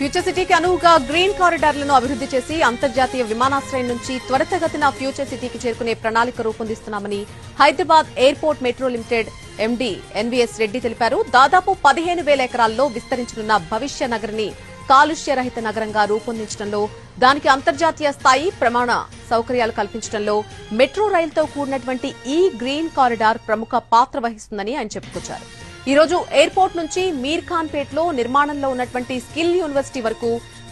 Future సిటీకి అనువుగా green కారిడార్లను అభివృద్ధి చేసి అంతర్జాతీయ విమానాశ్రయం నుంచి త్వరితగతిన ఫ్యూచర్ సిటీకి చేరుకునే ప్రణాళిక రూపొందిస్తున్నామని Hyderabad airport metro limited MD NVS Reddy తెలిపారు. దాదాపు 15,000 ఎకరాల్లో విస్తరించనున్న భవిష్య నగరిని కాలుష్య రహిత నగరంగా రూపొందించడంలో, దానికి అంతర్జాతీయ స్థాయి ప్రమాణ సౌకర్యాలు కల్పించడంలో మెట్రో రైలుతో కూడినటువంటి ఈ గ్రీన్ కారిడార్ ప్రముఖ పాత్ర వహిస్తుందని ఆయన చెప్పుకొచ్చారు. ఈ రోజు ఎయిర్పోర్ట్ నుంచి మీర్ ఖాన్ పేట్లో నిర్మాణంలో ఉన్నటువంటి స్కిల్ యూనివర్సిటీ వరకు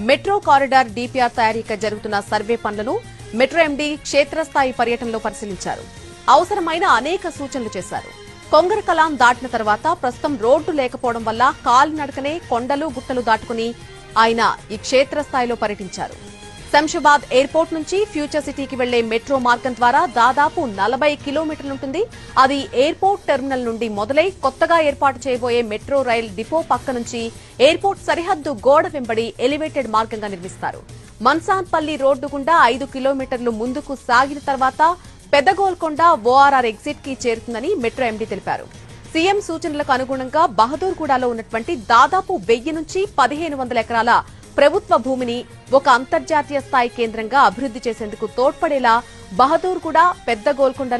మెట్రో కారిడార్ డీపీఆర్ తయారీకి జరుగుతున్న సర్వే పనులను మెట్రో ఎండీ క్షేత్రస్థాయి పర్యటనలో పరిశీలించారు. అవసరమైన అనేక సూచనలు చేశారు. కొంగరకలాం దాటిన తర్వాత ప్రస్తుతం రోడ్డు లేకపోవడం వల్ల కాలినడకనే కొండలు గుట్టలు దాటుకుని ఆయన ఈ క్షేత్రస్థాయిలో పర్యటించారు. శంషాబాద్ ఎయిర్పోర్ట్ నుంచి ఫ్యూచర్ సిటీకి వెళ్లే మెట్రో మార్గం ద్వారా దాదాపు 40 కిలోమీటర్లుంటుంది. అది ఎయిర్పోర్ట్ టెర్మినల్ నుండి మొదలై కొత్తగా ఏర్పాటు చేయబోయే మెట్రో రైల్ డిపో పక్క నుంచి ఎయిర్పోర్ట్ సరిహద్దు గోడ వెంబడి ఎలివేటెడ్ మార్గంగా నిర్మిస్తారు. మన్సాన్పల్లి రోడ్డు గుండా 5 కిలోమీటర్లు ముందుకు సాగిన తర్వాత పెద్దగోల్కొండ ఓఆర్ఆర్ ఎగ్జిట్ కి చేరుతుందని మెట్రో ఎండీ తెలిపారు. సీఎం సూచనలకు అనుగుణంగా బహదూర్గూడలో ఉన్నటువంటి దాదాపు 1000 నుంచి 1500 ఎకరాల ప్రభుత్వ భూమిని ఒక అంతర్జాతీయ స్థాయి కేంద్రంగా అభివృద్ధి చేసేందుకు తోడ్పడేలా బహదూర్గూడ, పెద్ద గోల్కొండ